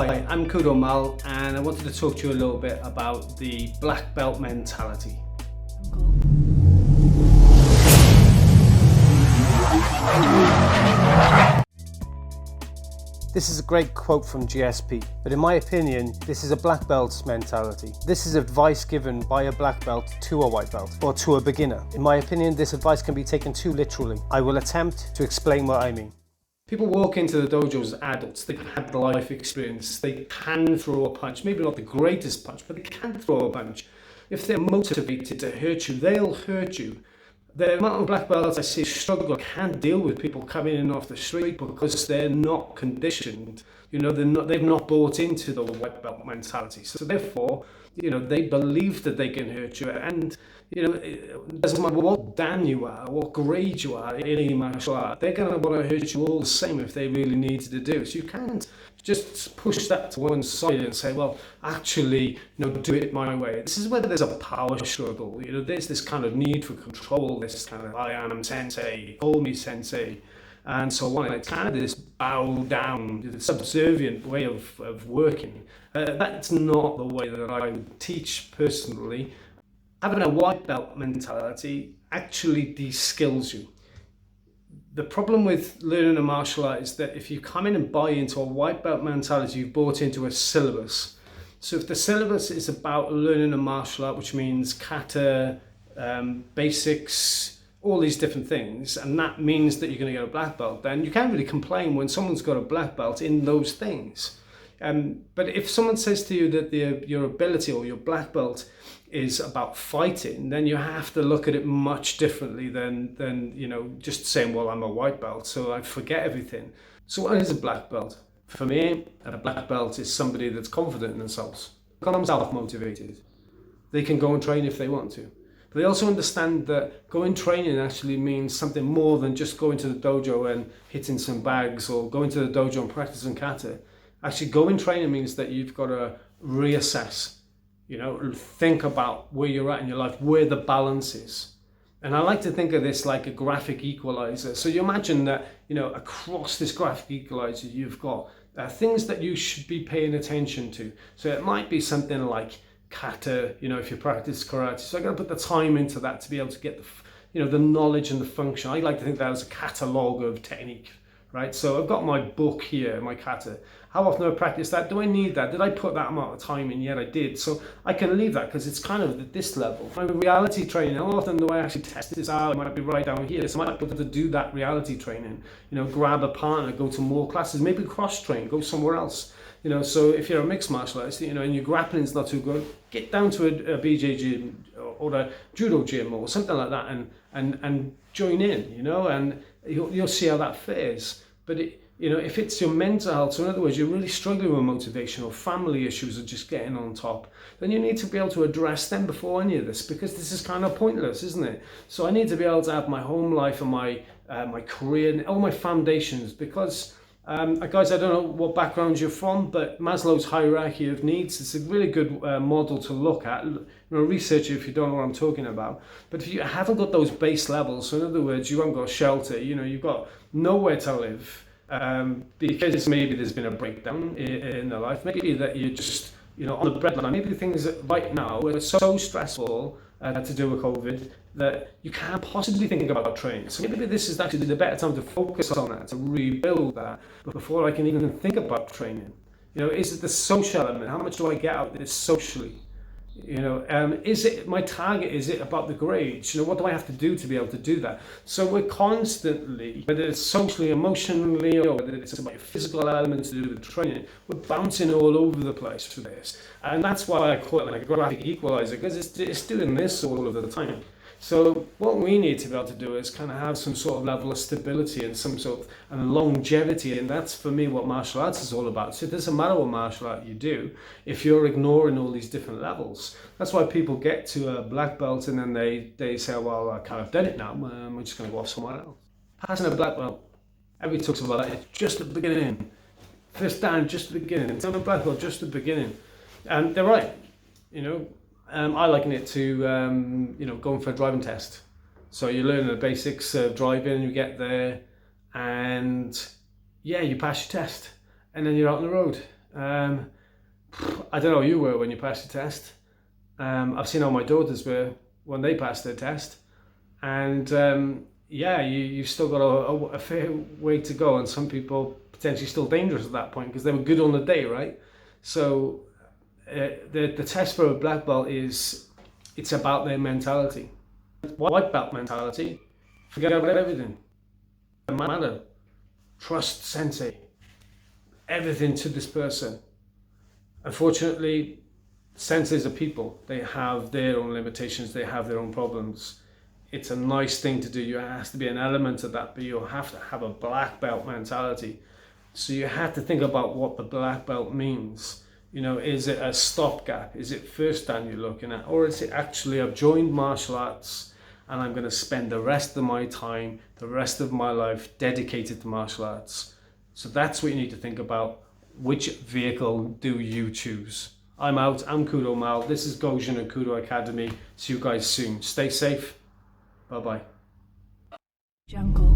Hi, I'm Kudo Mal, and I wanted to talk to you a little bit about the black belt mentality. This is a great quote from GSP, but in my opinion, this is a black belt's mentality. This is advice given by a black belt to a white belt, or to a beginner. In my opinion, this advice can be taken too literally. I will attempt to explain what I mean. People walk into the dojo as adults, they've had life experience, they can throw a punch, maybe not the greatest punch, but they can throw a punch. If they're motivated to hurt you, they'll hurt you. The amount of black belts I see struggle, can't deal with people coming in off the street because they're not conditioned. They've not bought into the white belt mentality. So therefore, they believe that they can hurt you. And, it doesn't matter what dan you are, what grade you are in any martial art, they're going to want to hurt you all the same if they really needed to do. So you can't just push that to one side and say, well, actually, do it my way. This is where there's a power struggle. There's this kind of need for control, this kind of, I am sensei, call me sensei. And so on. It's kind of this bow down, subservient way of working. That's not the way that I would teach personally. Having a white belt mentality actually de-skills you. The problem with learning a martial art is that if you come in and buy into a white belt mentality, you've bought into a syllabus. So if the syllabus is about learning a martial art, which means kata, basics, all these different things, and that means that you're going to get a black belt, then you can't really complain when someone's got a black belt in those things. But if someone says to you that your ability or your black belt is about fighting, then you have to look at it much differently than just saying, well, I'm a white belt, so I forget everything. So what is a black belt? For me, a black belt is somebody that's confident in themselves, self-motivated. They can go and train if they want to. But they also understand that going training actually means something more than just going to the dojo and hitting some bags or going to the dojo and practicing kata. Actually, going training means that you've got to reassess, think about where you're at in your life, where the balance is. And I like to think of this like a graphic equalizer. So you imagine that, across this graphic equalizer, you've got things that you should be paying attention to. So it might be something like kata, if you practice karate. So I got to put the time into that to be able to get the knowledge and the function. I like to think that as a catalogue of technique, right? So I've got my book here, my kata. How often do I practice that? Do I need that? Did I put that amount of time in? Yet I did. So I can leave that because it's kind of at this level. My reality training, how often do I actually test this out? It might be right down here. So I might be able to do that reality training. Grab a partner, go to more classes, maybe cross train, go somewhere else. So if you're a mixed martial artist, and your grappling's not too good, get down to a BJ gym or a judo gym or something like that and join in, and you'll see how that fares. But if it's your mental health, so in other words, you're really struggling with motivation or family issues or just getting on top, then you need to be able to address them before any of this, because this is kind of pointless, isn't it? So I need to be able to have my home life and my career and all my foundations, because guys, I don't know what background you're from, but Maslow's hierarchy of needs, it's a really good model to look at. Research it if you don't know what I'm talking about. But if you haven't got those base levels, so in other words, you haven't got shelter, you've got nowhere to live, because maybe there's been a breakdown in their life, maybe that you're just on the breadline, maybe things that right now are so stressful to do with COVID that you can't possibly think about training. So maybe this is actually the better time to focus on that, to rebuild that before I can even think about training. Is it the social element? How much do I get out of this socially? Is it my target? Is it about the grades? What do I have to do to be able to do that? So we're constantly, whether it's socially, emotionally, or whether it's about your physical elements to do with training, we're bouncing all over the place for this. And that's why I call it like a graphic equalizer, because it's doing this all of the time. So what we need to be able to do is kind of have some sort of level of stability and some sort of longevity, and that's for me what martial arts is all about. So it doesn't matter what martial art you do if you're ignoring all these different levels. That's why people get to a black belt and then they say, well, I kind of done it now, I'm just going to go off somewhere else. Passing a black belt, everybody talks about that, it's just the beginning. First dan, just the beginning. It's on a black belt, just the beginning. And they're right, I liken it to, going for a driving test. So you learn the basics of driving, you get there, and yeah, you pass your test, and then you're out on the road. I don't know how you were when you passed your test. I've seen how my daughters were when they passed their test, and yeah, you've still got a fair way to go, and some people potentially still dangerous at that point because they were good on the day, right? So the test for a black belt it's about their mentality. White belt mentality, forget about everything. Doesn't matter. Trust sensei. Everything to this person. Unfortunately, senseis are people. They have their own limitations. They have their own problems. It's a nice thing to do. There has to be an element of that, but you have to have a black belt mentality. So you have to think about what the black belt means. You know, is it a stopgap? Is it first dan you're looking at? Or is it actually I've joined martial arts and I'm going to spend the rest of my time, the rest of my life dedicated to martial arts? So that's what you need to think about. Which vehicle do you choose? I'm out. I'm Kudo Mal. This is Gojin and Kudo Academy. See you guys soon. Stay safe. Bye-bye. Jungle.